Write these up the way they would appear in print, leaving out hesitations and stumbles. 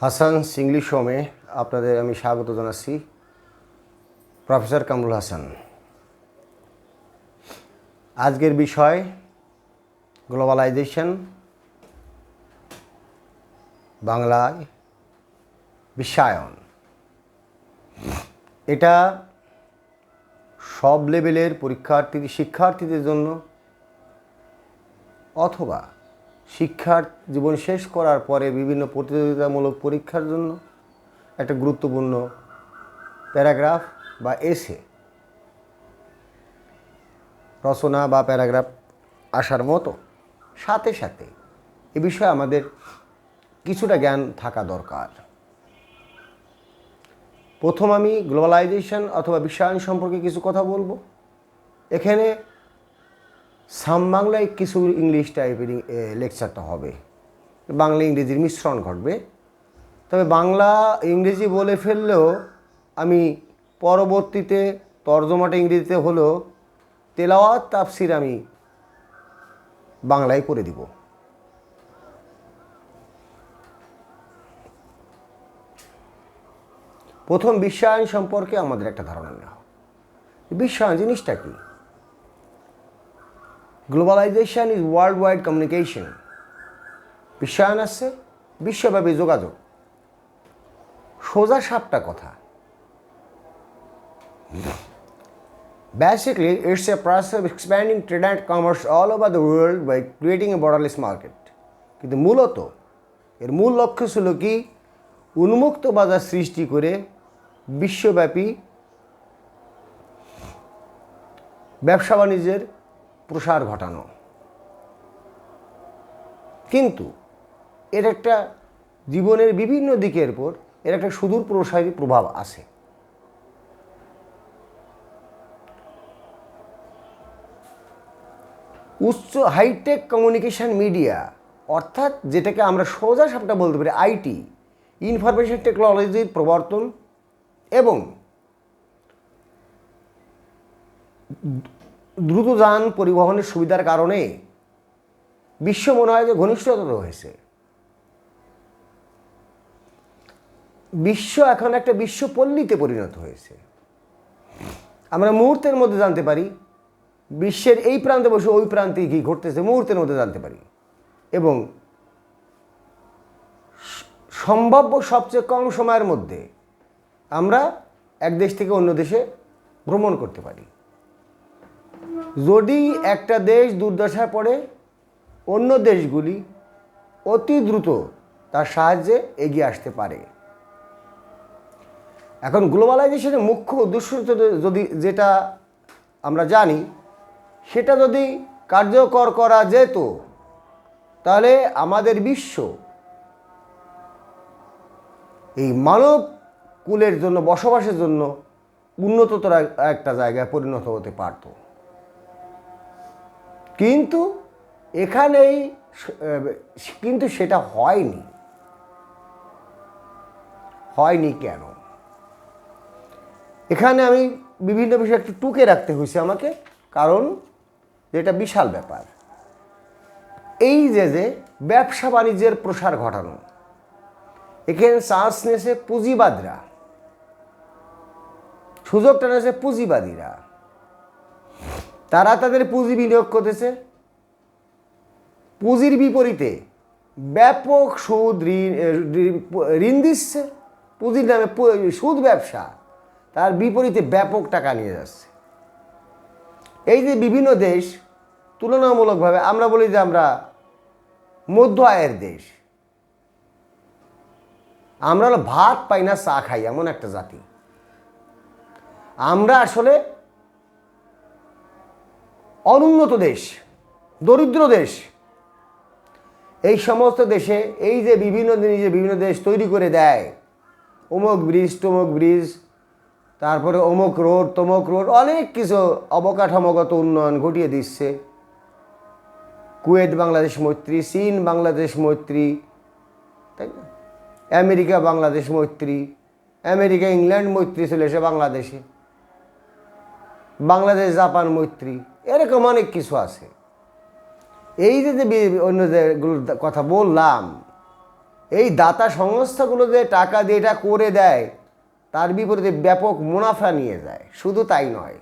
Hasan's English হোমে আপনাদের আমি স্বাগত জানাচ্ছি। প্রফেসর কামরুল হাসান। আজকের বিষয় গ্লোবালাইজেশন, বাংলায় বিশ্বায়ন। এটা সব লেভেলের শিক্ষার্থীদের জন্য অথবা শিক্ষার জীবন শেষ করার পরে বিভিন্ন প্রতিযোগিতামূলক পরীক্ষার জন্য একটা গুরুত্বপূর্ণ প্যারাগ্রাফ বা এসে রচনা বা প্যারাগ্রাফ আসার মতো। সাথে সাথে এ বিষয়ে আমাদের কিছুটা জ্ঞান থাকা দরকার। প্রথম আমি গ্লোবালাইজেশন অথবা বিশ্বায়ন সম্পর্কে কিছু কথা বলবো। এখানে সাম বাংলায় কিছু ইংলিশ টাইপের লেকচারটা হবে, বাংলা ইংরেজির মিশ্রণ ঘটবে। তবে বাংলা ইংরেজি বলে ফেললেও আমি পরবর্তীতে তর্জমাটা ইংরেজিতে হলেও তেলাওয়াত তাফসির আমি বাংলায় করে দিব। প্রথম বিশ্বায়ন সম্পর্কে আমাদের একটা ধারণা নেওয়া। বিশ্বায়ন জিনিসটা কি? Globalization is world wide communication. বিশ্বায়ন আছে বিশ্বব্যাপী যোগাযোগ। সোজা সাপটা কথা। Basically, it's a process of expanding trade and commerce all over the world by creating a borderless market. কিন্তু মূলত এর মূল লক্ষ্য ছিল কি? উন্মুক্ত বাজার সৃষ্টি করে বিশ্বব্যাপী ব্যবসা বাণিজ্যের প্রসার ঘটানো। কিন্তু এর একটা জীবনের বিভিন্ন দিকের উপর এর একটা সুদূর প্রসারী প্রভাব আছে। উচ্চ হাইটেক কমিউনিকেশন মিডিয়া, অর্থাৎ যেটাকে আমরা সোজা সাপটা বলতে পারি আইটি, ইনফরমেশন টেকনোলজির প্রবর্তন এবং দ্রুতযান পরিবহনের সুবিধার কারণে বিশ্ব মনে হয় যে ঘনিষ্ঠতর হয়েছে। বিশ্ব এখন একটা বিশ্বপল্লীতে পরিণত হয়েছে। আমরা মুহূর্তের মধ্যে জানতে পারি বিশ্বের এই প্রান্তে বসে ওই প্রান্তে কী ঘটতেছে, মুহূর্তের মধ্যে জানতে পারি। এবং সম্ভাব্য সবচেয়ে কম সময়ের মধ্যে আমরা এক দেশ থেকে অন্য দেশে ভ্রমণ করতে পারি। যদি একটা দেশ দুর্দশায় পড়ে অন্য দেশগুলি অতি দ্রুত তার সাহায্যে এগিয়ে আসতে পারে। এখন গ্লোবালাইজেশনের মুখ্য উদ্দেশ্য যদি যেটা আমরা জানি সেটা যদি কার্যকর করা যেত তাহলে আমাদের বিশ্ব এই মানব কুলের জন্য বসবাসের জন্য উন্নততর একটা জায়গায় পরিণত হতে পারত। কিন্তু সেটা হয়নি কেন? এখানে আমি বিভিন্ন বিষয় একটু টুকে রাখতে হয়েছে আমাকে, কারণ এটা বিশাল ব্যাপার। এই যে ব্যবসা বাণিজ্যের প্রসার ঘটানো, এখানে চান্স নিয়েছে পুঁজিবাদরা, সুযোগটা নিয়েছে পুঁজিবাদীরা। তারা তাদের পুঁজি বিনিয়োগ করতেছে, পুঁজির বিপরীতে ব্যাপক সুদ ঋণ দিচ্ছে। পুঁজির নামে সুদ ব্যবসা, তার বিপরীতে ব্যাপক টাকা নিয়ে যাচ্ছে। এই যে বিভিন্ন দেশ তুলনামূলকভাবে আমরা বলি যে আমরা মধ্য আয়ের দেশ, আমরা হলো ভাত পাই না চা খাই এমন একটা জাতি। আমরা আসলে অনুন্নত দেশ, দরিদ্র দেশ। এই সমস্ত দেশে এই যে বিভিন্ন দেশ তৈরি করে দেয়, অমুক ব্রিজ তমুক ব্রিজ, তারপরে অমুক রোড তমুক রোড, অনেক কিছু অবকাঠামোগত উন্নয়ন ঘটিয়ে দিচ্ছে। কুয়েত বাংলাদেশ মৈত্রী, চীন বাংলাদেশ মৈত্রী, তাই না? আমেরিকা বাংলাদেশ মৈত্রী, আমেরিকা ইংল্যান্ড মৈত্রী চলে এসে বাংলাদেশে, বাংলাদেশ জাপান মৈত্রী, এরকম অনেক কিছু আছে। এই যে অন্য যেগুলোর কথা বললাম, এই দাতা সংস্থাগুলো যে টাকা দিয়ে এটা করে দেয়, তার বিপরীতে ব্যাপক মুনাফা নিয়ে যায়। শুধু তাই নয়,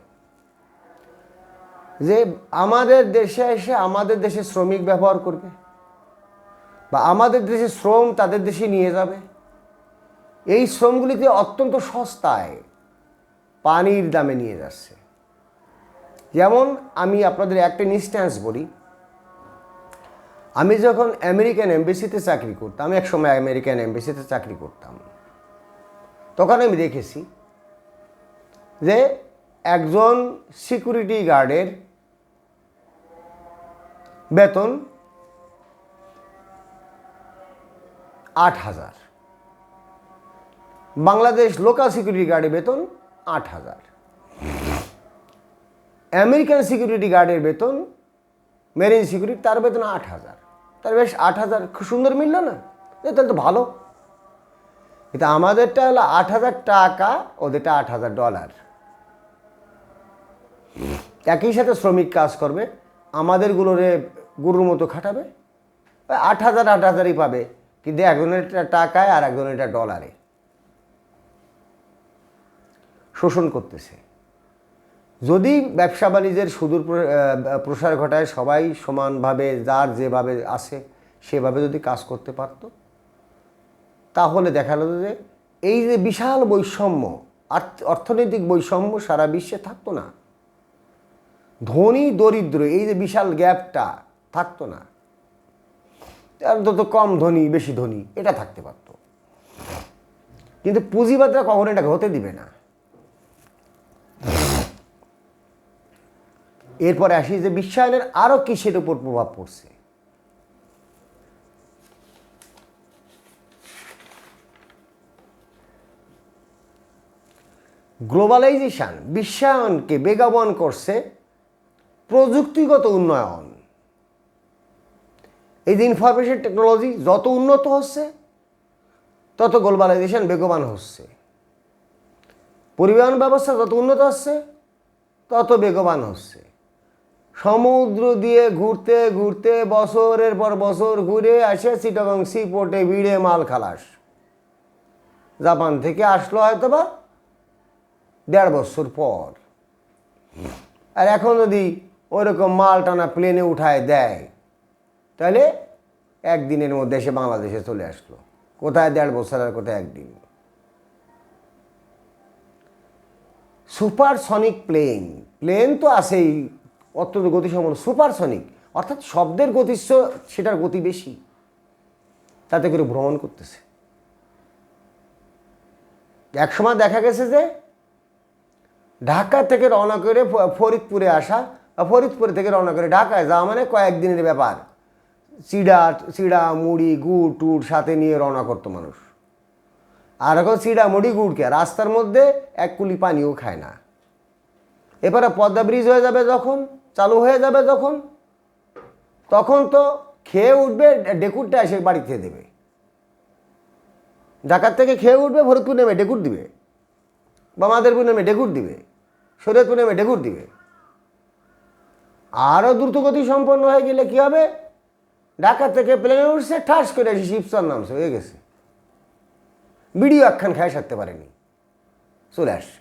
যে আমাদের দেশে এসে আমাদের দেশে শ্রমিক ব্যবহার করবে, বা আমাদের দেশে শ্রম তাদের দেশে নিয়ে যাবে। এই শ্রমগুলিতে অত্যন্ত সস্তায় পানির দামে নিয়ে যাচ্ছে। যেমন আমি আপনাদের একটা ইনস্ট্যান্স বলি। আমি যখন আমেরিকান এমবেসিতে চাকরি করতাম, আমি এক সময় আমেরিকান এমবেসিতে চাকরি করতাম, তখন আমি দেখেছি যে একজন সিকিউরিটি গার্ডের বেতন 8,000, বাংলাদেশ লোকাল সিকিউরিটি গার্ডের বেতন 8,000, আমেরিকান সিকিউরিটি গার্ডের বেতন, মেরিন সিকিউরিটি, তার বেতন 8,000। তার বেশ 8,000, খুব সুন্দর মিলল না? তাহলে তো ভালো। কিন্তু আমাদেরটা হলো 8,000 টাকা, ওদেরটা $8,000। একই সাথে শ্রমিক কাজ করবে, আমাদেরগুলোরে গরুর মতো খাটাবে, 8,000-8,000ই পাবে, কিন্তু একজনের টাকায় আর একজনের ডলারে শোষণ করতেছে। যদি ব্যবসা বাণিজ্যের সুদূর প্রসার ঘটায়, সবাই সমানভাবে যার যেভাবে আছে সেভাবে যদি কাজ করতে পারত, তাহলে দেখা গেল যে এই যে বিশাল বৈষম্য, অর্থনৈতিক বৈষম্য সারা বিশ্বে থাকতো না। ধনী দরিদ্র এই যে বিশাল গ্যাপটা থাকতো না। অন্তত কম ধনী বেশি ধনী এটা থাকতে পারত, কিন্তু পুঁজিবাদরা কখনো এটা হতে দিবে না। এরপরে আসি যে বিশ্বায়নের আরো কিসের উপর প্রভাব পড়ছে। গ্লোবালাইজেশন বিশ্বায়নকে বেগবান করছে প্রযুক্তিগত উন্নয়ন। এই যে ইনফরমেশন টেকনোলজি যত উন্নত হচ্ছে, তত গ্লোবালাইজেশন বেগবান হচ্ছে। পরিবহন ব্যবস্থা যত উন্নত হচ্ছে, তত বেগবান হচ্ছে। সমুদ্র দিয়ে ঘুরতে ঘুরতে বছরের পর বছর ঘুরে আসে চিটাগং সি পোর্টে ভিড়ে মাল খালাস। জাপান থেকে আসলো হয়তো বা 1.5 বছর পর। আর এখন যদি ওইরকম মাল টানা প্লেনে উঠায় দেয়, তাহলে একদিনের মধ্যে এসে বাংলাদেশে চলে আসলো। কোথায় 1.5 বছর আর কোথায় একদিন। সুপারসনিক প্লেন তো আছেই, অত্যন্ত গতিসম্পন্ন। সুপারসনিক অর্থাৎ শব্দের গতি, সেটার গতি বেশি, তাতে করে ভ্রমণ করতেছে। একসময় দেখা গেছে যে ঢাকা থেকে রওনা করে ফরিদপুরে আসা, ফরিদপুর থেকে রওনা করে ঢাকায় যাওয়া মানে কয়েকদিনের ব্যাপার। চিড়া মুড়ি গুড় টুড় সাথে নিয়ে রওনা করতো মানুষ। আর এখন চিড়া মুড়ি গুড়কে রাস্তার মধ্যে এক কুলি পানিও খায় না। এবারে পদ্মা ব্রিজ হয়ে যাবে যখন, চালু হয়ে যাবে যখন, তখন তো খেয়ে উঠবে, ডেকুরটা এসে বাড়িতে দেবে। ঢাকার থেকে খেয়ে উঠবে, ফরিদপুর নেমে ডেকুর দিবে, বা মাদারীপুর নেমে ডেকুর দিবে, শরীয়তপুর নেমে ডেকুর দিবে। আরও দ্রুতগতি সম্পন্ন হয়ে গেলে কী হবে, ঢাকা থেকে প্লেনে উঠছে, ঠাস করে এসে শিবচর নামছে, হয়ে গেছে। বিডিও একখান খায় সারতে পারেনি, চলে আসছে।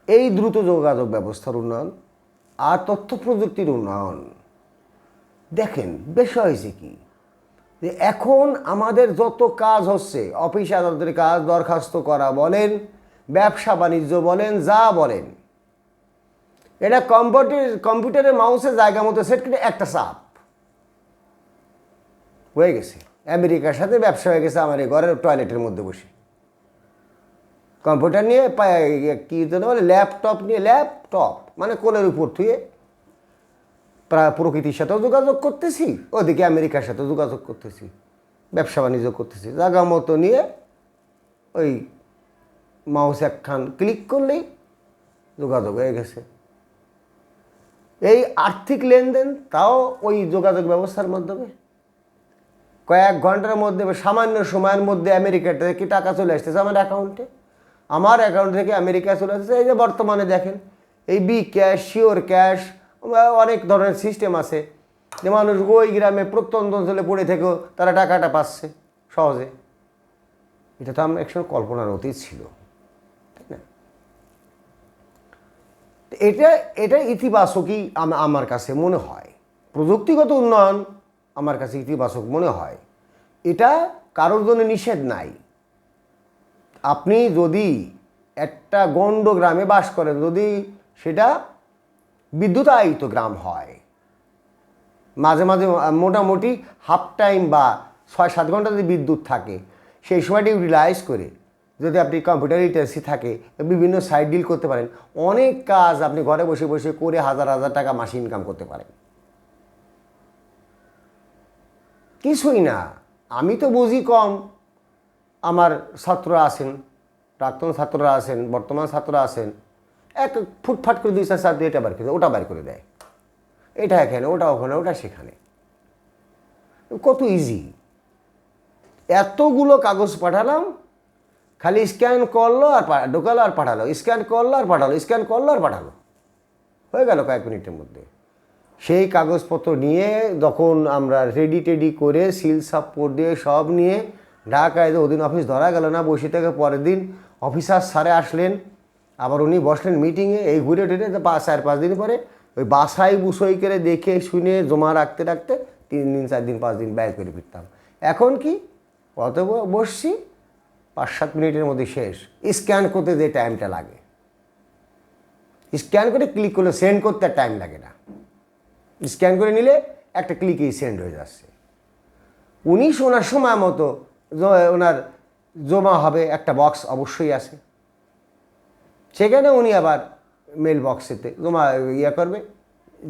এই দ্রুত যোগাযোগ ব্যবস্থার উন্নয়ন আর তথ্য প্রযুক্তির উন্নয়ন, দেখেন বিষয় হয়েছে কি, যে এখন আমাদের যত কাজ হচ্ছে, অফিস আদালতের কাজ, দরখাস্ত করা বলেন, ব্যবসা বাণিজ্য বলেন, যা বলেন, এটা কম্পিউটারের মাউসে জায়গা মতো সেট করে একটা চাপ হয়ে গেছে। আমেরিকার সাথে ব্যবসা হয়ে গেছে আমার এই ঘরের টয়লেটের মধ্যে বসে। কম্পিউটার নিয়ে কী বলে, ল্যাপটপ নিয়ে, ল্যাপটপ মানে কোলের উপর থুয়ে প্রকৃতির সাথেও যোগাযোগ করতেছি, ওদিকে আমেরিকার সাথেও যোগাযোগ করতেছি, ব্যবসা বাণিজ্য করতেছি। জায়গা মতো নিয়ে ওই মাউস একখান ক্লিক করলেই যোগাযোগ হয়ে গেছে। এই আর্থিক লেনদেন তাও ওই যোগাযোগ ব্যবস্থার মাধ্যমে কয়েক ঘন্টার মধ্যে, সামান্য সময়ের মধ্যে আমেরিকা থেকে টাকা চলে আসতেছে আমার অ্যাকাউন্টে, আমার অ্যাকাউন্ট থেকে আমেরিকায় চলে আসতেছে। এই যে বর্তমানে দেখেন এই বি ক্যাশ, শিওর ক্যাশ, অনেক ধরনের সিস্টেম আছে। যে মানুষ ওই গ্রামে প্রত্যন্ত অঞ্চলে পড়ে থেকেও তারা টাকাটা পাচ্ছে সহজে। এটা তো আমার একসময় কল্পনার অতীত ছিল, তাই না? এটা এটা ইতিবাচকই আমার কাছে মনে হয়। প্রযুক্তিগত উন্নয়ন আমার কাছে ইতিবাচক মনে হয়। এটা কারোর জন্য নিষেধ নাই। আপনি যদি একটা গণ্ড গ্রামে বাস করেন, যদি সেটা বিদ্যুতায়িত গ্রাম হয়, মাঝে মাঝে মোটামুটি হাফ টাইম বা 6-7 ঘন্টা যদি বিদ্যুৎ থাকে, সেই সময়টা ইউটিলাইজ করে যদি আপনি কম্পিউটার লিটারেসি থাকে, বিভিন্ন সাইড ডিল করতে পারেন, অনেক কাজ আপনি ঘরে বসে বসে করে হাজার হাজার টাকা মাসে ইনকাম করতে পারেন। কিছুই না, আমি তো বুঝি কম, আমার ছাত্ররা আছেন, প্রাক্তন ছাত্ররা আছেন, বর্তমান ছাত্ররা আছেন, এক ফুটফাট করে 2-4 দিয়ে এটা বার করে দেয়, ওটা বার করে দেয়, এটা এখানে, ওটা ওখানে, ওটা সেখানে। কত ইজি! এতগুলো কাগজ পাঠালাম, খালি স্ক্যান করলো আর ঢোকালো আর পাঠালো, স্ক্যান করলো আর পাঠালো, স্ক্যান করলো আর পাঠালো, হয়ে গেল কয়েক মিনিটের মধ্যে। সেই কাগজপত্র নিয়ে যখন আমরা রেডি করে সিল সাপোর্ট দিয়ে সব নিয়ে ঢাকায় যে ওদিন অফিস ধরা গেল না, বসে থেকে পরের দিন অফিসার স্যারে আসলেন, আবার উনি বসলেন মিটিংয়ে, এই ঘুরে টেরে 4-5 দিন পরে ওই বাসাই বুসই করে দেখে শুনে জমা রাখতে রাখতে 3 দিন 4 দিন 5 দিন ব্যয় করে ফিরতাম। এখন কি কত বসছি, 5-7 মিনিটের মধ্যে শেষ। স্ক্যান করতে যে টাইমটা লাগে, স্ক্যান করে ক্লিক করলে সেন্ড করতে আর টাইম লাগে না। স্ক্যান করে নিলে একটা ক্লিকেই সেন্ড হয়ে যাচ্ছে। উনি ওনার সময় মতো ওনার জমা হবে, একটা বক্স অবশ্যই আছে, সেখানে উনি আবার মেল বক্সেতে জমা করবে,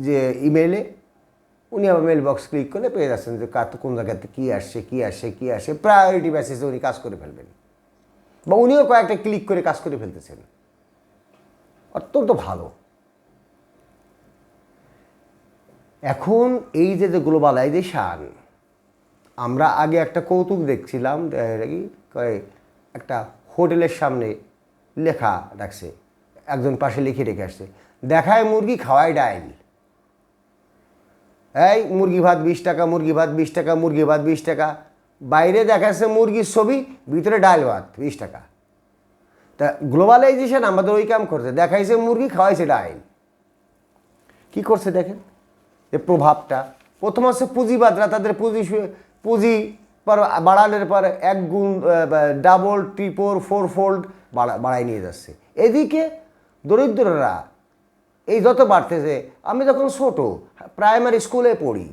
যে ইমেলে উনি আবার মেল বক্স ক্লিক করলে পেয়ে যাচ্ছেন যে কোন জায়গাতে কী আসছে কী আসছে কী আসে, প্রায়োরিটি বেসিসে উনি কাজ করে ফেলবেন, বা উনিও কয়েকটা ক্লিক করে কাজ করে ফেলতেছেন। অত্যন্ত ভালো। এখন এই যে গ্লোবালাইজেশান, আমরা আগে একটা কৌতুক দেখছিলাম, একটা হোটেলের সামনে লেখা রাখছে, একজন পাশে লিখে রেখে আসছে, দেখায় মুরগি খাওয়ায় ডাইল। এই মুরগি ভাত 20 টাকা, মুরগি ভাত 20 টাকা, মুরগি ভাত 20 টাকা। বাইরে দেখাচ্ছে মুরগির ছবি, ভিতরে ডাল ভাত 20 টাকা। তা গ্লোবালাইজেশন আমাদের ওই কাম করছে, দেখাইছে মুরগি, খাওয়াইছে ডাইল। কি করছে দেখেন যে প্রভাবটা। প্রথম হচ্ছে পুঁজিবাদরা তাদের পুঁজি বাড়ানোর পর 1 গুণ, ডাবল, ট্রিপল, 4 ফোল্ড বাড়াই নিয়ে যাচ্ছে। এদিকে দরিদ্ররা এই যত বাড়তেছে, আমি যখন ছোট প্রাইমারি স্কুলে পড়ি,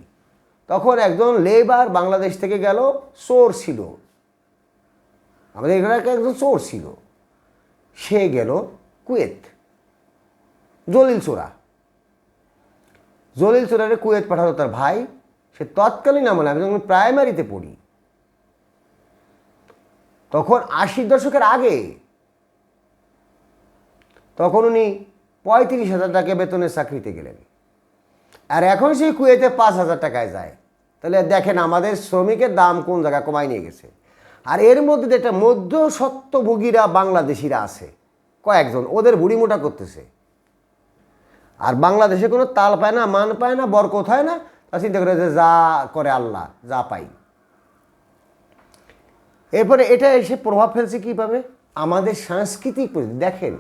তখন একজন লেবার বাংলাদেশ থেকে গেল, চোর ছিল, আমাদের এখানে একজন চোর ছিল, সে গেল কুয়েত, জলিল চোরারে কুয়েত পাঠালো তার ভাই। সে তৎকালীন আমলে, আমি যখন প্রাইমারিতে পড়ি, তখন 80 দশকের আগে, তখন উনি 35,000 টাকা বেতনের চাকরিতে গেলেন, আর এখন সেই কুয়েতে 5,000 টাকায় যায়। তাহলে দেখেন আমাদের শ্রমিকের দাম কোন জায়গায় কমায় নিয়ে গেছে। আর এর মধ্যে যেটা মধ্যস্বত্বভোগীরা বাংলাদেশিরা আছে কয়েকজন, ওদের বুড়ি মোটা করতেছে। আর বাংলাদেশে কোনো তাল পায় না, মান পায় না, বরকত হয় না, তা চিন্তা করে যে যা করে আল্লাহ, যা পাই। এরপরে এটা এসে প্রভাব ফেলছে কীভাবে আমাদের সাংস্কৃতিক। দেখেন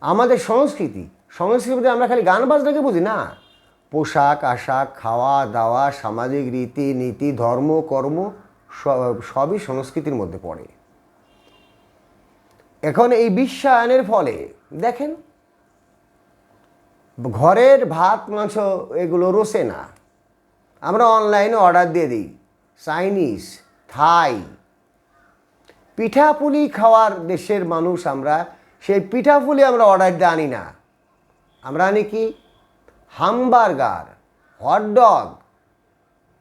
আমাদের সংস্কৃতি আমরা খালি গান বাজনাকে বুঝি না, পোশাক আশাক, খাওয়া দাওয়া, সামাজিক রীতি নীতি, ধর্ম কর্ম সবই সংস্কৃতির মধ্যে পড়ে। এখন এই বিশ্বায়নের ফলে দেখেন ঘরের ভাত মাংস এগুলো রোসে না, আমরা অনলাইনে অর্ডার দিয়ে দিই, চাইনিজ, থাই, পিঠাপুলি খাওয়ার দেশের মানুষ আমরা। সেই পিঠাপুলি আমরা অর্ডার দিয়ে আনি না, আমরা আনি কি হামবার্গার, হটডগ,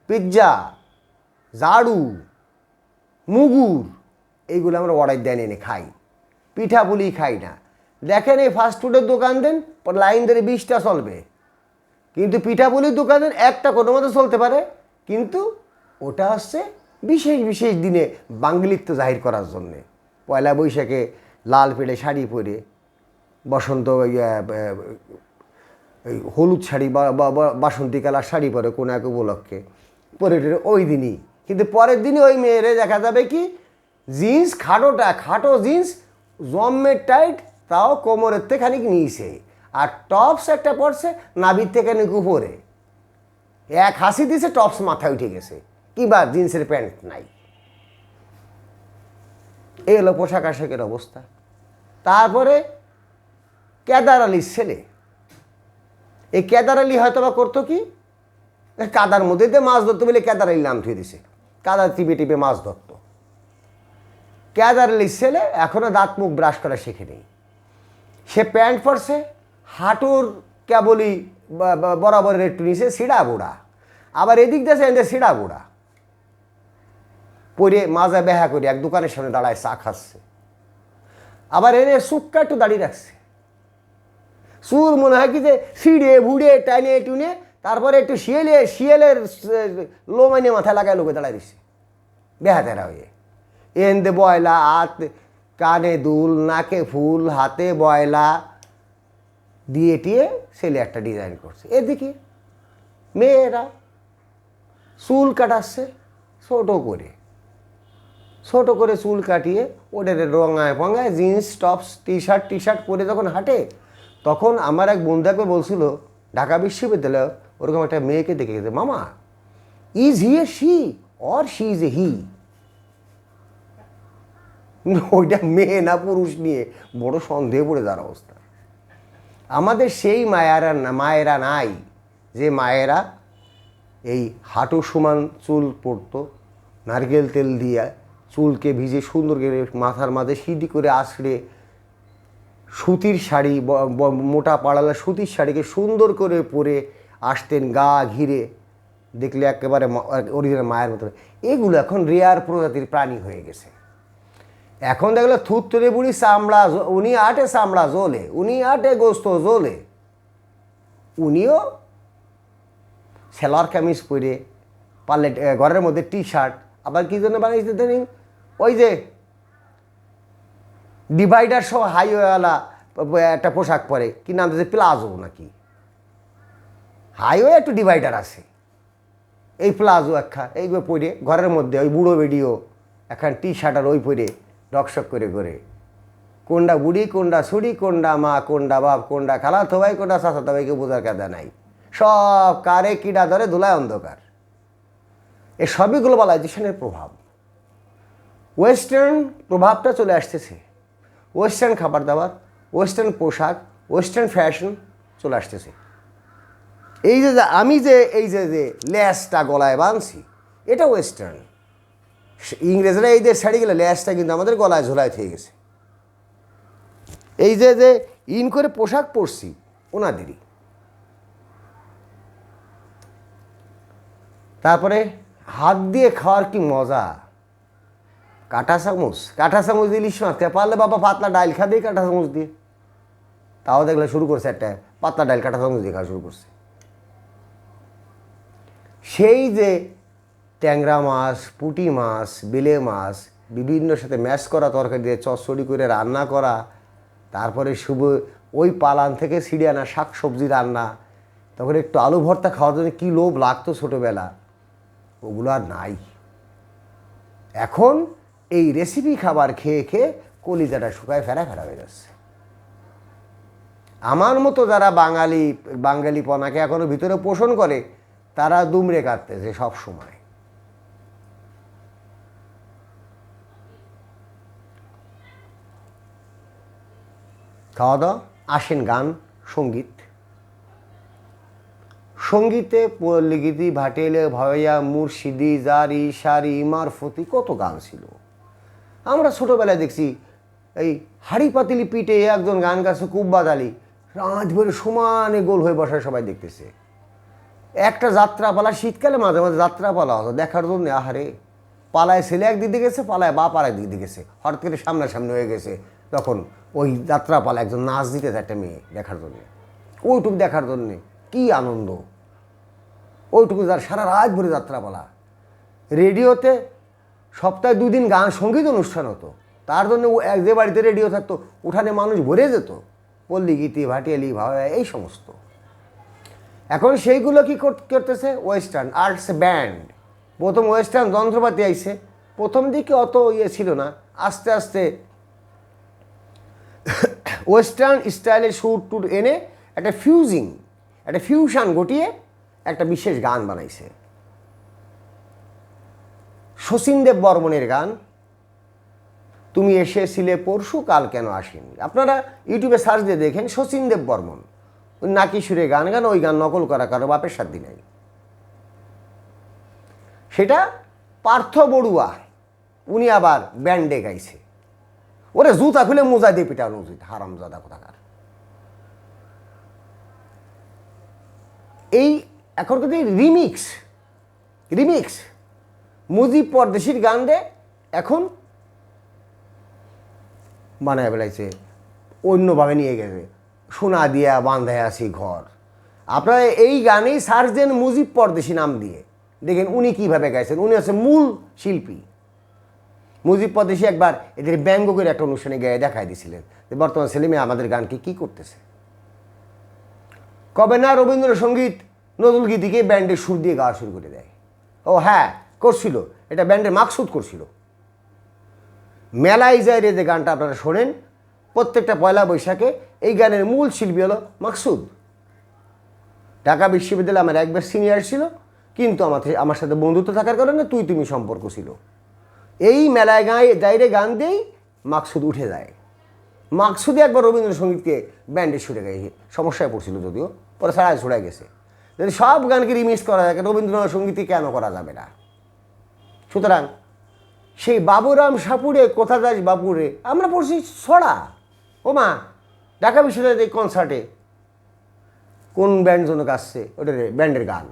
পিৎজা, ঝাড়ু, মুগুর, এইগুলো আমরা অর্ডার দিয়ে এনে খাই, পিঠাপুলি খাই না। দেখেন এই ফাস্টফুডের দোকান দেন, লাইন ধরে 20টা চলবে, কিন্তু পিঠাপুলির দোকান দেন একটা কোনো মতো চলতে পারে, কিন্তু ওটা হচ্ছে বিশেষ দিনে বাঙালিত্ব জাহির করার জন্যে। পয়লা বৈশাখে লাল পেড়ে শাড়ি পরে, বসন্ত ওই হলুদ শাড়ি বা বাসন্তী কালার শাড়ি পরে কোনো এক উপলক্ষে পরে ওই দিনই, কিন্তু পরের দিনই ওই মেয়েরে দেখা যাবে কি জিন্স খাটো জিন্স জম্মের টাইট, তাও কোমরের থেকে খানিক নিচে, আর টপস একটা পড়ছে নাভির থেকে খানিক উপরে, এক হাসি দিছে টপস মাথায় উঠে গেছে, কিংবা জিন্সের প্যান্ট নাই। এই হলো পোশাক আশাকের অবস্থা। তারপরে কেদার আলীর ছেলে, এই কেদার আলী হয়তো বা করতো কি, কাদার মধ্যে দিয়ে মাছ ধরতো বলে কেদার আলী নাম থুয়ে দিছে, কাদার টিপে টিপে মাছ ধরতো। কেদার আলীর ছেলে এখনও দাঁত মুখ ব্রাশ করা শেখে নেই, সে প্যান্ট পরছে হাঁটুর কেবলই বরাবরের একটু নিচে সিঁড়া গোড়া, আবার এদিক দিয়ে এদের সিঁড়া গোড়া পরে মাজা বেহা করে এক দোকানের সামনে দাঁড়ায় চা খাচ্ছে, আবার এনে সুক্কা একটু দাঁড়িয়ে রাখছে, চুল মনে হয় কি যে ছিঁড়ে ভুড়ে টাইনে টুনে, তারপরে একটু শিয়ালের লোমাইনে মাথায় লাগায় লোকে দাঁড়ায় দিচ্ছে বেহাতেরা হয়ে, এনদে বয়লা, হাত কানে দুল, নাকে ফুল, হাতে বয়লা দিয়ে টিয়ে ছেলে একটা ডিজাইন করছে। এদিকে মেয়েরা চুল কাটাচ্ছে ছোট করে চুল কাটিয়ে ওদের রঙায় ফঙায় জিন্স টপস টি শার্ট পরে যখন হাঁটে, তখন আমার এক বন্ধু একবার বলছিল ঢাকা বিশ্ববিদ্যালয় ওরকম একটা মেয়েকে দেখে গেছে, মামা is he a she or she is a he. ওইটা মেয়ে না পুরুষ নিয়ে বড় সন্দেহ পড়ে যাওয়ার অবস্থা। আমাদের সেই মায়েরা নাই যে মায়েরা এই হাঁটু সমান চুল পড়তো, নারকেল তেল দিয়ে চুলকে ভিজে সুন্দর করে মাথার মাঝে সিঁড়ি করে আছড়ে সুতির শাড়ি, মোটা পাড়ালা সুতির শাড়িকে সুন্দর করে পরে আসতেন, গা ঘিরে দেখলে একেবারে অরিজিনাল মায়ের মতো। এগুলো এখন রেয়ার প্রজাতির প্রাণী হয়ে গেছে। এখন দেখলো থুতরে বুড়ি চামড়া, উনি আটে চামড়া জ্বলে, উনি আটে গোস্ত জ্বলে, উনিও সেলার কামিজ পরে পারলে ঘরের মধ্যে টি শার্ট, আবার কী জন্য বানিয়েছে জানি, ওই যে ডিভাইডার সহ হাইওয়েওয়ালা একটা পোশাক পরে, কি নাম দিয়েছে, প্লাজো নাকি, হাইওয়ে একটু ডিভাইডার আছে, এই প্লাজো এইগুলো পরে ঘরের মধ্যে ওই বুড়ো ভিডিও এখন টি শার্ট আর ওই পরে রকশক করে কোনটা বুড়ি, কোনটা ছুড়ি, কোনটা মা, কোনটা বাপ, কোনটা খালাতো ভাই, কোনটা চাচাতো ভাইকে বোঝার কাদা নাই, সব কারে কিডা ধরে ধুলায় অন্ধকার। এ সবই গ্লোবালাইজেশনের প্রভাব, ওয়েস্টার্ন প্রভাবটা চলে আসতেছে, ওয়েস্টার্ন খাবার দাবার, ওয়েস্টার্ন পোশাক, ওয়েস্টার্ন ফ্যাশন চলে আসতেছে। এই যে আমি যে এই যে লেসটা গলায় বাঁধছি, এটা ওয়েস্টার্ন। ইংরেজরা এই যে শাড়ি গেলে লেসটা কিন্তু আমাদের গলায় ঝোলায় থেকে গেছে। এই যে ইন করে পোশাক পরছি ওনাদেরই। তারপরে হাত দিয়ে খাওয়ার কি মজা, কাঁটা চামচ দিয়ে ইলিশ মাছ পারলে বাবা পাতলা ডাইল খা দিয়ে কাঁটা চামচ দিয়ে, তাও দেখলে শুরু করছে একটা পাতলা ডাইল কাঁটা চামচ দিয়ে খাওয়া শুরু করছে। সেই যে ট্যাংরা মাছ, পুঁটি মাছ, বেলে মাছ বিভিন্ন সাথে ম্যাশ করা তরকারি দিয়ে চচ্চড়ি করে রান্না করা, তারপরে ওই পালান থেকে ছিঁড়ে আনা শাক সবজি রান্না, তখন একটু আলু ভর্তা খাওয়ার জন্য কী লোভ লাগতো ছোটোবেলা, ওগুলো আর নাই। এখন এই রেসিপি খাবার খেয়ে খেয়ে কলিজাটা শুকায় ফেরা হয়ে যাচ্ছে। আমার মতো যারা বাঙালিপনাকে এখনও ভিতরে পোষণ করে, তারা দুমড়ে কাটতেছে সব সময়। খাওয়া দাওয়া, আসেন গান সঙ্গীতে পল্লীগীতি, ভাটেলে, ভয়া, মুর্শিদি, জারি, সারি, মারফতি, কত গান ছিল। আমরা ছোটোবেলায় দেখছি এই হাড়ি পাতিলি পিঠে একজন গান গাছে কুব্বাদ আলী, রাত ভরে সমানে গোল হয়ে বসায় সবাই দেখতেছে। একটা যাত্রাপালা, শীতকালে মাঝে মাঝে যাত্রাপালা হতো দেখার জন্য, আহারে পালায় ছেলে একদিক দিয়ে গেছে, পালায় বাপ আর একদিক দিয়ে গেছে, হঠাৎ করে সামনাসামনি হয়ে গেছে, তখন ওই যাত্রাপালা একজন নাচ দিতেছে একটা মেয়ে দেখার জন্যে, ওইটুকু দেখার জন্যে কি আনন্দ, ওইটুকু যার সারা রাত ভরে যাত্রাপালা। রেডিওতে সপ্তাহে 2 দিন গান সঙ্গীত অনুষ্ঠান হতো, তার জন্য যে বাড়িতে রেডিও থাকতো উঠানে মানুষ ভরে যেত, পল্লীগীতি, ভাটিয়ালি, ভাওয়া এই সমস্ত। এখন সেইগুলো কি করতেছে ওয়েস্টার্ন আর্টস ব্যান্ড। প্রথম ওয়েস্টার্ন যন্ত্রপাতি আইছে, প্রথম দিকে অত ইয়ে ছিল না, আস্তে আস্তে ওয়েস্টার্ন স্টাইলের সুর টুর এনে একটা ফিউশন ঘটিয়ে একটা বিশেষ গান বানাইছে। শচীনদেব বর্মনের গান, তুমি এসেছিলে পরশু কাল কেন আসেনি। আপনারা ইউটিউবে সার্চ দিয়ে দেখেন শচীনদেব বর্মন নাকি সুরে গান গান, ওই গান নকল করা কারো বাপের সাধ্যি নাই। সেটা পার্থ বড়ুয়া উনি আবার ব্যান্ডে গাইছে। ওরে জুতা খুলে মোজা দিয়ে পিটানো উচিত, হারামজাদা কোথাকার। এই এখন কিন্তু রিমিক্স মুজিব পরদেশির গান দে এখন বানায় বেলাইছে, অন্যভাবে নিয়ে গেছে। সোনা দিয়া বাঁধায় আসি ঘর। আপনারা এই গানেই সার্চ দেন মুজিব পরদেশি নাম দিয়ে, দেখেন উনি কীভাবে গাইছেন। উনি হচ্ছে মূল শিল্পী। মুজিব পরদেশি একবার এদের ব্যঙ্গ করে একটা অনুষ্ঠানে গায়ে দেখাই দিয়েছিলেন যে বর্তমান ছেলেমেয়ে আমাদের গানকে কী করতেছে। কবে না রবীন্দ্রসঙ্গীত নজরুল গীতিকে ব্যান্ডের সুর দিয়ে গাওয়া শুরু করে দেয়। ও হ্যাঁ করছিল, এটা ব্যান্ডের মাকসুদ করছিল। মেলায় যায় রে যে গানটা আপনারা শোনেন প্রত্যেকটা পয়লা বৈশাখে, এই গানের মূল শিল্পী হলো মাকসুদ। ঢাকা বিশ্ববিদ্যালয়ে আমার একবার সিনিয়র ছিল, কিন্তু আমার সাথে বন্ধুত্ব থাকার কারণে তুমি সম্পর্ক ছিল। এই মেলায় যাইরে গান দিয়েই মাকসুদ উঠে যায়। মাকসুদে একবার রবীন্দ্রসঙ্গীতকে ব্যান্ডের সুরে গাইয়ে সমস্যায় পড়ছিল, যদিও পরে সারায় ছড়ায় গেছে। যদি সব গানকে রিমিক্স করা যায় রবীন্দ্রসঙ্গীতকে কেন করা যাবে না। সুতরাং সেই বাবুরাম সাপুরে কোথা যাস বাপুরে আমরা পড়ছি ছড়া। ও মা ঢাকা বিশ্ববিদ্যালয়ের এই কনসার্টে কোন ব্যান্ড জন্য আসছে, ওটা ব্যান্ডের গান।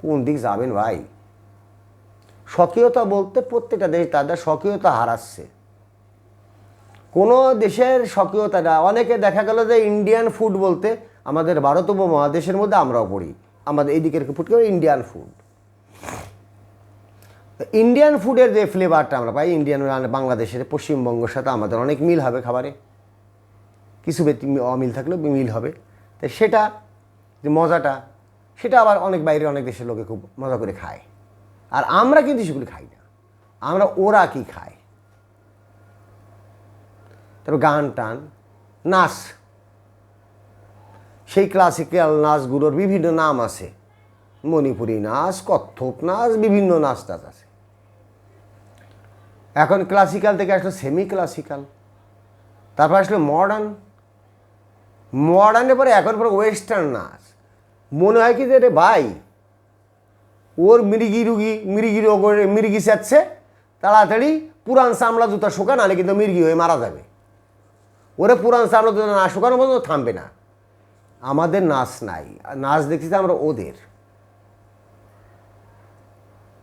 কোন দিক যাবেন ভাই? স্বকীয়তা বলতে প্রত্যেকটা দেশ তাদের স্বকীয়তা হারাচ্ছে। কোনো দেশের স্বকীয়তা না। অনেকে দেখা গেল যে ইন্ডিয়ান ফুড বলতে আমাদের ভারত উপমহাদেশের মধ্যে আমরাও পড়ি, আমাদের এই দিকের ফুড কেউ ইন্ডিয়ান ফুড। ইন্ডিয়ান ফুডের যে ফ্লেভারটা আমরা পাই, ইন্ডিয়ান বাংলাদেশের পশ্চিমবঙ্গের সাথে আমাদের অনেক মিল হবে খাবারে, কিছু অমিল থাকলেও মিল হবে। তাই সেটা যে মজাটা, সেটা আবার অনেক বাইরে অনেক দেশের লোকে খুব মজা করে খায়। আর আমরা কিন্তু সেগুলি খাই না, আমরা ওরা কি খায়। তারপর গান টান নাচ, সেই ক্লাসিক্যাল নাচগুলোর বিভিন্ন নাম আছে, মণিপুরী নাচ, কত্থক নাচ, বিভিন্ন নাচ টাচ আছে। এখন ক্লাসিক্যাল থেকে আসলো সেমি ক্লাসিক্যাল, তারপর আসলো মডার্নের পরে এখন পরে ওয়েস্টার্ন নাচ। মনে হয় কি যে রে ভাই ওর মির্গি চাচ্ছে, তাড়াতাড়ি পুরান চামড়া জুতা শোকা, নাহলে কিন্তু মির্গি হয়ে মারা যাবে। ওরে পুরান চামড়া জুতা না শোকানো পর্যন্ত থামবে না। আমাদের নাচ নাই, নাচ দেখছি আমরা ওদের।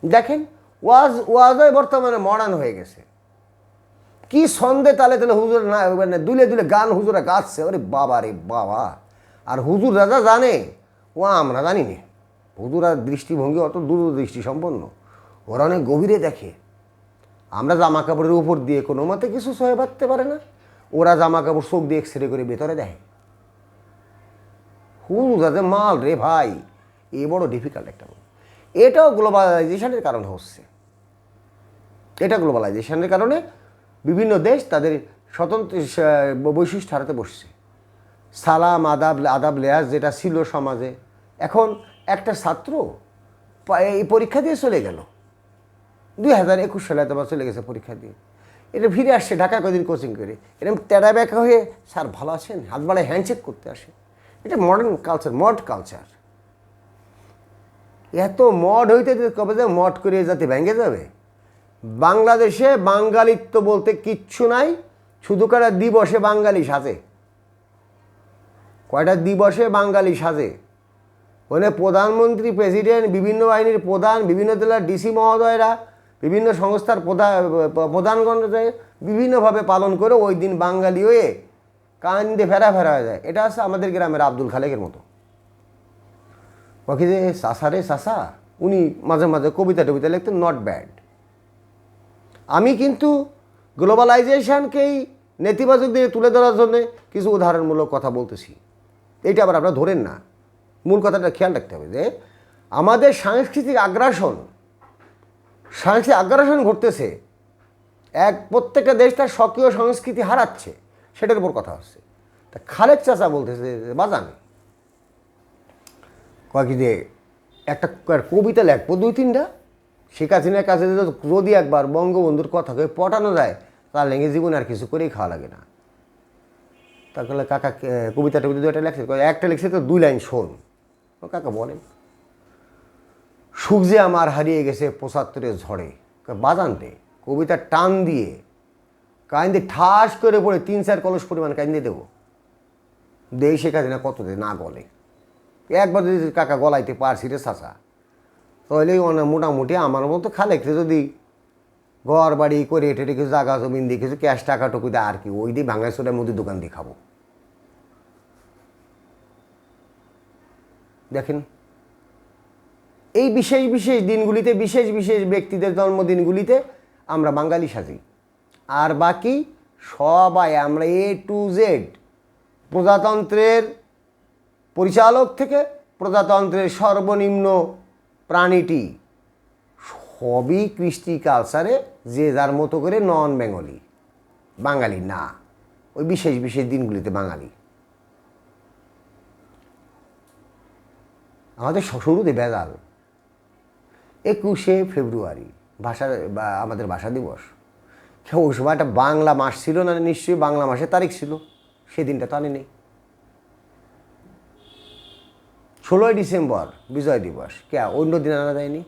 দেখেন ওয়াজও বর্তমানে মডার্ন হয়ে গেছে। কি ছন্দে তালে তালে হুজুর না মানে দুলে দুলে গান হুজুরা গাচ্ছে, ওরে বাবা রে বাবা। আর হুজুর রাজা জানে, ও আমরা জানি না। হুজুরা দৃষ্টিভঙ্গি অত দূরদৃষ্টি সম্পন্ন, ওরা অনেক গভীরে দেখে। আমরা জামা কাপড়ের উপর দিয়ে কোনো মতে কিছু সহে বাঁধতে পারে না, ওরা জামা কাপড় চোখ দিয়ে এক্সরে করে ভেতরে দেয়। হুজুর রাজা মাল রে ভাই, এ বড় ডিফিকাল্ট একটা। এটাও গ্লোবালাইজেশনের কারণে হচ্ছে। এটা গ্লোবালাইজেশনের কারণে বিভিন্ন দেশ তাদের স্বতন্ত্র বৈশিষ্ট্য হারাতে বসছে। সালাম আদাব লেয়াজ যেটা ছিল সমাজে, এখন একটা ছাত্র এই পরীক্ষা দিয়ে চলে গেল, 2021 সালে এতবার চলে গেছে পরীক্ষা দিয়ে। এটা ফিরে আসছে ঢাকা কদিন কোচিং করে, এরকম তেড়া ব্যাকা হয়ে স্যার ভালো আছেন হাত বাড়ায় হ্যান্ডশেক করতে আসে। এটা মডার্ন কালচার, মড কালচার। এত মড হইতে কবে যে মড করে যাতে ভেঙে যাবে। বাংলাদেশে বাঙালিত্ব বলতে কিচ্ছু নাই, শুধু কয়টা দিবসে বাঙালি সাজে, কয়টা দিবসে বাঙালি সাজে। মানে প্রধানমন্ত্রী, প্রেসিডেন্ট, বিভিন্ন বাহিনীর প্রধান, বিভিন্ন জেলার ডিসি মহোদয়রা, বিভিন্ন সংস্থার প্রধানগণ বিভিন্নভাবে পালন করে ওই দিন বাঙালি হয়ে কান্দে ফেরা হয়ে যায়। এটা আছে আমাদের গ্রামের আব্দুল খালেকের মতো। বাকি যে চাষা রে চাষা, উনি মাঝে মাঝে কবিতা টবিতা লিখতেন, নট ব্যাড। আমি কিন্তু গ্লোবালাইজেশনকেই নেতিবাচক দিয়ে তুলে ধরার জন্যে কিছু উদাহরণমূলক কথা বলতেছি। এটা আবার আপনারা ধরেন না। মূল কথাটা খেয়াল রাখতে হবে যে আমাদের সাংস্কৃতিক আগ্রাসন ঘটতেছে। প্রত্যেকটা দেশ তার স্বকীয় সংস্কৃতি হারাচ্ছে, সেটার উপর কথা হচ্ছে। তা খালেক চাচা বলতেছে বাজান কয়েক যে একটা কবিতা লেখবো 2-3টা, শেখ হাসিনার কাছে যদি একবার বঙ্গবন্ধুর কথাকে পটানো যায় তার লেগে জীবনে আর কিছু করেই খাওয়া লাগে না। তাহলে কাকা কবিতাটা 2টা লেখছে, একটা লিখছে তো 2 লাইন শোন। কাকা বলেন, সুখ যে আমার হারিয়ে গেছে 75-এর ঝড়ে। বাজান রে কবিতার টান দিয়ে কাইন্দে ঠাস করে পড়ে 3-4 কলস পরিমাণ কাইন্দে দেবো। দেই শেখ হাসিনা কত দে না গলে, একবার যদি কাকা গলাইতে পারছি রে চাচা, তাহলে মোটামুটি আমার মতো খালেকতে যদি ঘর বাড়ি করে টেটে কিছু জায়গা জমিন দিয়ে কিছু ক্যাশ টাকা টুকু দেয় আর কি, ওই দিয়ে ভাঙাচোরের মুদির দোকান দিয়ে খাবো। দেখেন এই বিশেষ বিশেষ দিনগুলিতে বিশেষ বিশেষ ব্যক্তিদের জন্মদিনগুলিতে আমরা বাঙালি সাজি, আর বাকি সবাই আমরা A to Z, প্রজাতন্ত্রের পরিচালক থেকে প্রজাতন্ত্রের সর্বনিম্ন প্রাণীটি সবই কৃষ্টি কালচারে যে যার মতো করে নন বেঙ্গলি, বাঙালি না। ওই বিশেষ বিশেষ দিনগুলিতে বাঙালি। আমাদের শুরুতে ভেজাল 21শে ফেব্রুয়ারি আমাদের ভাষা দিবস। ওই সময় একটা বাংলা মাস ছিল না, নিশ্চয়ই বাংলা মাসের তারিখ ছিল, সেদিনটা তো আনি নেই। 16ই ডিসেম্বর বিজয় দিবস, কে অন্য দিন আনা যায়নি?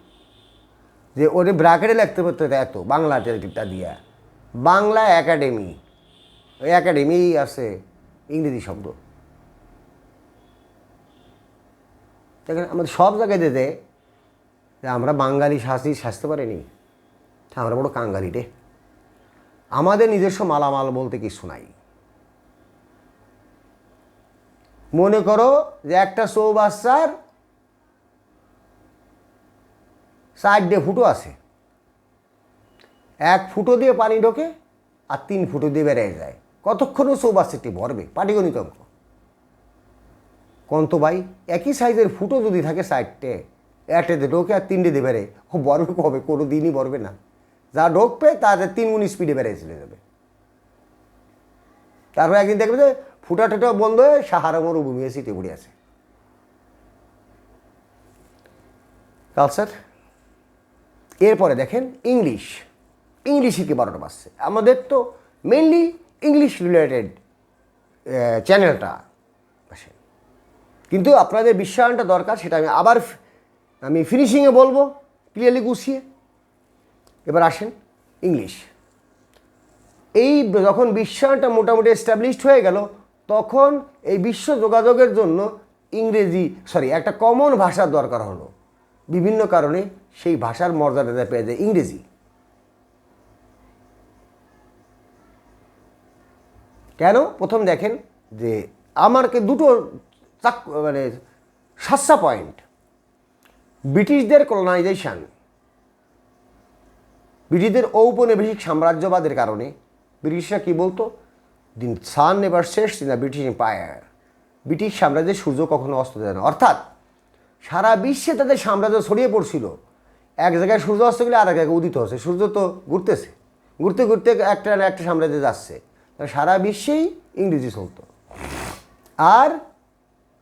যে ওরে ব্র্যাকেটে লিখতে পারতো এত বাংলা টেলিটিভটা দিয়া, বাংলা একাডেমি, ওই একাডেমি আছে ইংরেজি শব্দ। দেখেন আমাদের সব জায়গায় দিতে যে আমরা বাঙালি সাজতে পারিনি, আমরা বড় কাঙ্গালি রে। আমাদের নিজস্ব মালামাল বলতে কিছু নাই। মনে করো যে একটা চৌবাচ্চার 4 ফুটো আছে, 1 ফুটো দিয়ে পানি ঢোকে আর 3 ফুটো দিয়ে বেরিয়ে যায়, কতক্ষণ চৌবাচ্চাটি ভরবে? পাটিগণিত অঙ্ক। কন্ত ভাই একই সাইজের ফুটো যদি থাকে 4টে, 1টেতে ঢোকে আর 3টে দিয়ে বেড়ে, ও বরবে কবে? কোনো দিনই বরবে না। যা ঢোকবে তাদের 3 গুণ স্পিডে বেড়ে চলে যাবে। তারপরে একদিন দেখবে যে ফুটা টুটা বন্ধ হয়ে সাহারা মরুভূমি সিটে পড়ে আছে। কালচার। এরপরে দেখেন ইংলিশে কি 12টা বাজছে। আমাদের তো মেনলি ইংলিশ রিলেটেড চ্যানেলটা আসে, কিন্তু আপনাদের বিশ্বায়নটা দরকার, সেটা আমি ফিনিশিংয়ে বলবো ক্লিয়ারলি গুছিয়ে। এবার আসেন ইংলিশ। এই যখন বিশ্বায়নটা মোটামুটি এস্টাবলিশড হয়ে গেল, তখন এই বিশ্ব যোগাযোগের জন্য একটা কমন ভাষার দরকার হলো। বিভিন্ন কারণে সেই ভাষার মর্যাদা পেয়ে যায় ইংরেজি। কেন? প্রথম দেখেন যে আমাকে দুটো সাতটা পয়েন্ট। ব্রিটিশদের কলোনাইজেশন, ব্রিটিশদের ঔপনিবেশিক সাম্রাজ্যবাদের কারণে ব্রিটিশরা কী বলতো, the sun never sets in the British Empire. British সাম্রাজ্যের সূর্য কখনো অস্ত যায় না। অর্থাৎ সারা বিশ্বে তাদের সাম্রাজ্য ছড়িয়ে পড়ছিল, এক জায়গায় সূর্য অস্ত গেলে আর এক জায়গায় উদিত হচ্ছে। সূর্য তো ঘুরতেছে, ঘুরতে ঘুরতে একটা না একটা সাম্রাজ্যে যাচ্ছে। সারা বিশ্বেই ইংরেজি চলত। আর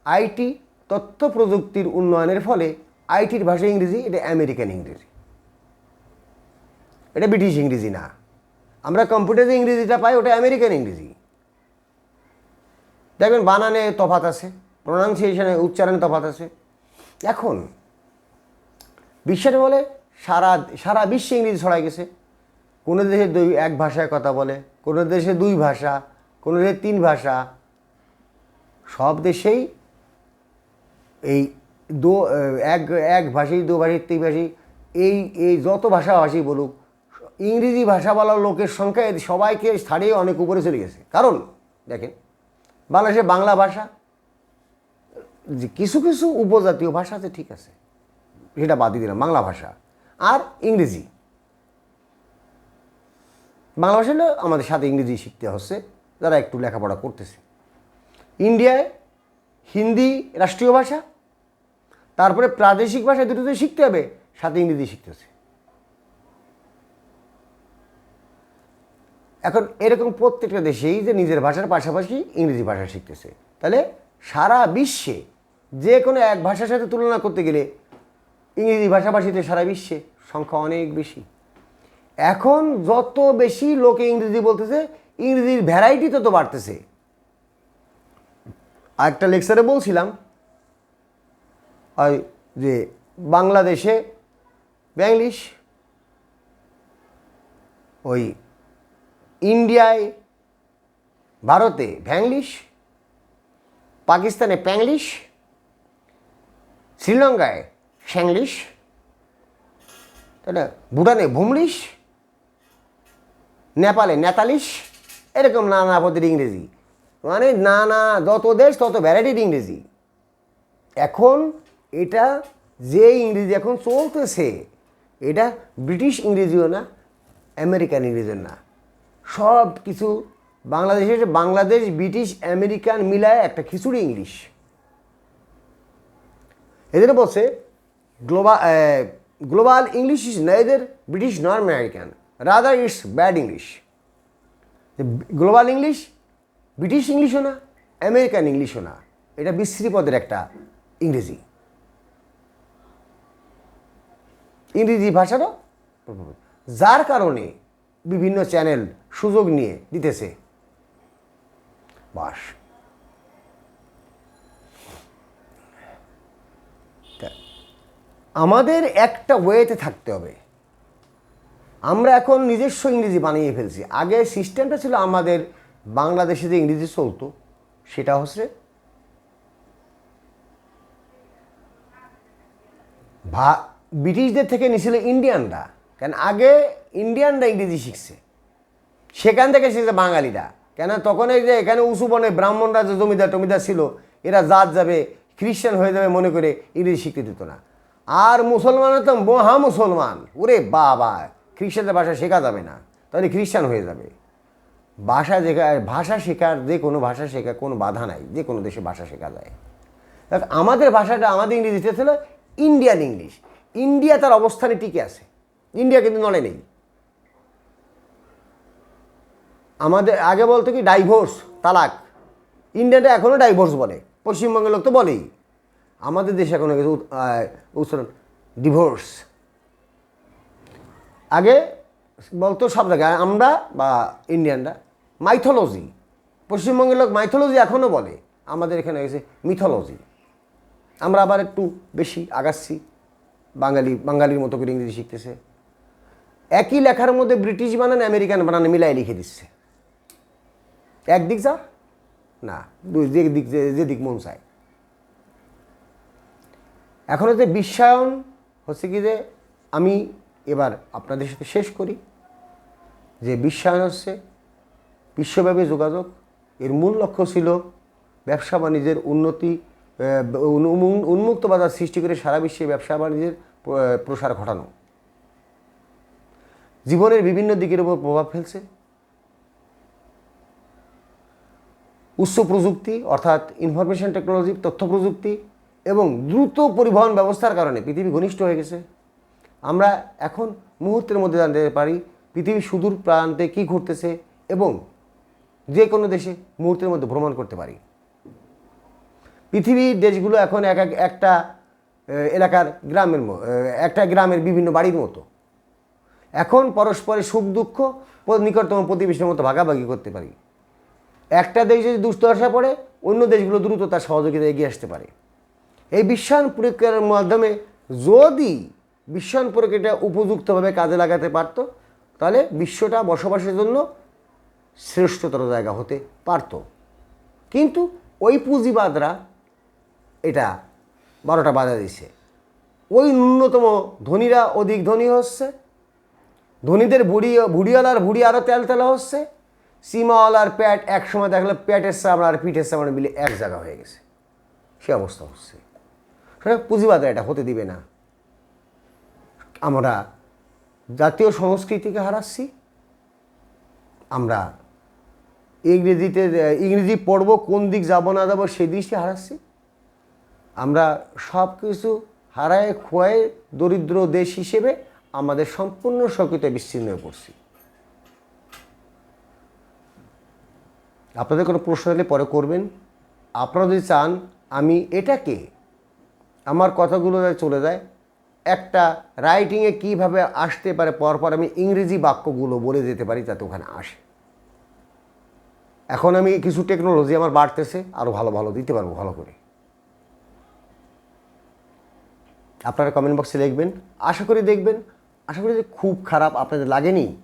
আইটি, তথ্য প্রযুক্তির উন্নয়নের ফলে আইটির ভাষা ইংরেজি, এটা আমেরিকান ইংরেজি, এটা ব্রিটিশ ইংরেজি না। আমরা কম্পিউটারে ইংরেজিটা পাই, ওটা আমেরিকান ইংরেজি। দেখবেন বানানে তফাৎ আছে, প্রোনাউন্সিয়েশনে উচ্চারণে তফাৎ আছে। এখন বিশ্বের বলে সারা বিশ্বে ইংরেজি ছড়াই গেছে। কোনো দেশে এক ভাষায় কথা বলে, কোনো দেশে 2 ভাষা, কোনো দেশে 3 ভাষা। সব দেশেই এই এক ভাষী, 2 ভাষী, 3 ভাষী, এই যত ভাষাভাষী বলুক, ইংরেজি ভাষা বলার লোকের সংখ্যা সবাইকে ছাড়িয়ে অনেক উপরে চলে গেছে। কারণ দেখেন বাংলাদেশে বাংলা ভাষা, যে কিছু কিছু উপজাতীয় ভাষা আছে, ঠিক আছে, সেটা বাদ দিয়ে দিলাম, বাংলা ভাষা আর ইংরেজি। বাংলা ভাষা হলে আমাদের সাথে ইংরেজি শিখতে হচ্ছে যারা একটু লেখাপড়া করতেছে। ইন্ডিয়ায় হিন্দি রাষ্ট্রীয় ভাষা, তারপরে প্রাদেশিক ভাষা দুটোতে শিখতে হবে, সাথে ইংরেজি শিখতেছে। এখন এরকম প্রত্যেকটা দেশেই যে নিজের ভাষার পাশাপাশি ইংরেজি ভাষা শিখতেছে, তাহলে সারা বিশ্বে যে কোনো এক ভাষার সাথে তুলনা করতে গেলে ইংরেজি ভাষাভাষীতে সারা বিশ্বে সংখ্যা অনেক বেশি। এখন যত বেশি লোকে ইংরেজি বলতেছে, ইংরেজির ভ্যারাইটি তত বাড়তেছে। আরেকটা লেকচারে বলছিলাম ওই যে বাংলাদেশে ব্যাংলিশ, ওই ইন্ডিয়ায় ভারতে ভ্যাংলিশ, পাকিস্তানে প্যাংলিশ, শ্রীলঙ্কায় স্যাংলিশ, তাই না, ভুটানে ভুমলিশ, নেপালে নেতালিশ, এরকম নানা পদের ইংরেজি, মানে নানা যত দেশ তত ভ্যারাইটির ইংরেজি। এখন এটা যে ইংরেজি এখন চলতেছে, এটা ব্রিটিশ ইংরেজিও না, আমেরিকান ইংরেজিও না, সব কিছু বাংলাদেশ ব্রিটিশ আমেরিকান মিলায় একটা খিচুড়ি ইংলিশ। এদের বলছে global English is neither British nor American, rather it's bad English. Global English British ইংলিশও না, আমেরিকান ইংলিশও না, এটা বিশ্রী পদের একটা ইংরেজি। ইংরেজি ভাষারও, যার কারণে বিভিন্ন চ্যানেল সুযোগ নিয়ে দিতেছে। বাস আমাদের একটা ওয়েতে থাকতে হবে। আমরা এখন নিজস্ব ইংরেজি বানিয়ে ফেলছি। আগে সিস্টেমটা ছিল আমাদের বাংলাদেশে যে ইংরেজি চলতো সেটা হচ্ছে ব্রিটিশদের থেকে নিয়েছিল ইন্ডিয়ানরা, কেন আগে ইন্ডিয়ানরা ইংরেজি শিখছে, সেখান থেকে শিখছে বাঙালিরা। কেন তখন এই যে এখানে উঁচু বনে ব্রাহ্মণরা যে জমিদার টমিদার ছিল, এরা জাত যাবে, খ্রিস্টান হয়ে যাবে মনে করে ইংরেজি শিখতে দিত না। আর মুসলমান তো মহা মুসলমান, ওরে বাবা, খ্রিস্টানদের ভাষা শেখা যাবে না, তাহলে খ্রিস্টান হয়ে যাবে। ভাষা শেখার, যে কোনো ভাষা শেখা কোনো বাধা নাই, যে কোনো দেশে ভাষা শেখা যায়। আমাদের ভাষাটা, আমাদের ইংরেজিটা ছিল ইন্ডিয়ান ইংলিশ। ইন্ডিয়া তার অবস্থানে টিকে আছে, ইন্ডিয়া কিন্তু নড়ে নেই। আমাদের আগে বলতো কি ডাইভোর্স, তালাক, ইন্ডিয়াটা এখনও ডাইভোর্স বলে, পশ্চিমবঙ্গের লোক তো বলেই। আমাদের দেশে এখনো কিছু উচ্চারণ ডিভোর্স। আগে বলতো সব জায়গায় আমরা বা ইন্ডিয়ানরা মাইথোলজি, পশ্চিমবঙ্গের লোক মাইথোলজি এখনও বলে, আমাদের এখানে গেছে মিথোলজি। আমরা আবার একটু বেশি আগাচ্ছি, বাঙালির মতো করে ইংরেজি শিখতেছে। একই লেখার মধ্যে ব্রিটিশ বানান আমেরিকান বানান মিলাই লিখে দিচ্ছে, একদিক যা না, যে দিক মন চায়। এখন হচ্ছে বিশ্বায়ন হচ্ছে কি, যে আমি এবার আপনাদের সাথে শেষ করি যে বিশ্বায়ন হচ্ছে বিশ্বব্যাপী যোগাযোগ। এর মূল লক্ষ্য ছিল ব্যবসা বাণিজ্যের উন্নতি, উন্মুক্ত বাজার সৃষ্টি করে সারা বিশ্বে ব্যবসা বাণিজ্যের প্রসার ঘটানো। জীবনের বিভিন্ন দিকের উপর প্রভাব ফেলছে। উচ্চ প্রযুক্তি অর্থাৎ ইনফরমেশন টেকনোলজি, তথ্য প্রযুক্তি এবং দ্রুত পরিবহন ব্যবস্থার কারণে পৃথিবী ঘনিষ্ঠ হয়ে গেছে। আমরা এখন মুহূর্তের মধ্যে জানতে পারি পৃথিবীর সুদূর প্রান্তে কী ঘটতেছে এবং যে কোনো দেশে মুহূর্তের মধ্যে ভ্রমণ করতে পারি। পৃথিবীর দেশগুলো এখন একটা এলাকার একটা গ্রামের বিভিন্ন বাড়ির মতো। এখন পরস্পরের সুখ দুঃখ নিকটতম প্রতিবেশীর মতো ভাগাভাগি করতে পারি। একটা দেশ যদি দুর্দশা পড়ে, অন্য দেশগুলো দ্রুত তার সহযোগিতা এগিয়ে আসতে পারে। এই বিশ্বায়ন প্রক্রিয়ার মাধ্যমে যদি বিশ্বায়ন প্রক্রিয়াটা উপযুক্তভাবে কাজে লাগাতে পারত, তাহলে বিশ্বটা বসবাসের জন্য শ্রেষ্ঠতর জায়গা হতে পারত। কিন্তু ওই পুঁজিবাদরা এটা 12টা বাধা দিচ্ছে। ওই ন্যূনতম ধনীরা অধিক ধনী হচ্ছে, ধনীদের ভুড়িওয়ালার ভুড়ি আরও তেলতেলা হচ্ছে, সীমাওয়ালার প্যাট একসময় দেখলে প্যাটের চামড়া আর পিঠের চামড়া মিলে এক জায়গা হয়ে গেছে, সে অবস্থা হচ্ছে। পুঁজিবাদরা এটা হতে দিবে না। আমরা জাতীয় সংস্কৃতিকে হারাচ্ছি, আমরা ইংরেজি পড়ব, কোন দিক যাব না যাব সেই দৃষ্টি হারাচ্ছি। আমরা সব কিছু হারায় খোয়ায় দরিদ্র দেশ হিসেবে আমাদের সম্পূর্ণ সক্রিয়তা বিচ্ছিন্ন হয়ে পড়ছি। আপনাদের কোনো প্রশ্ন হলে পরে করবেন। আপনারা যদি চান আমি এটাকে আমার কথাগুলো চলে যায় একটা রাইটিংয়ে কীভাবে আসতে পারে, পরপর আমি ইংরেজি বাক্যগুলো বলে দিতে পারি যাতে ওখানে আসে। এখন আমি কিছু টেকনোলজি আমার বাড়তেছে, আরও ভালো ভালো দিতে পারবো ভালো করে। আপনারা কমেন্ট বক্সে লিখবেন, আশা করি দেখবেন। আশা করি যে খুব খারাপ আপনাদের লাগেনি।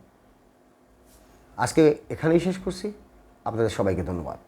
আজকে এখানেই শেষ করছি। আপনাদের সবাইকে ধন্যবাদ।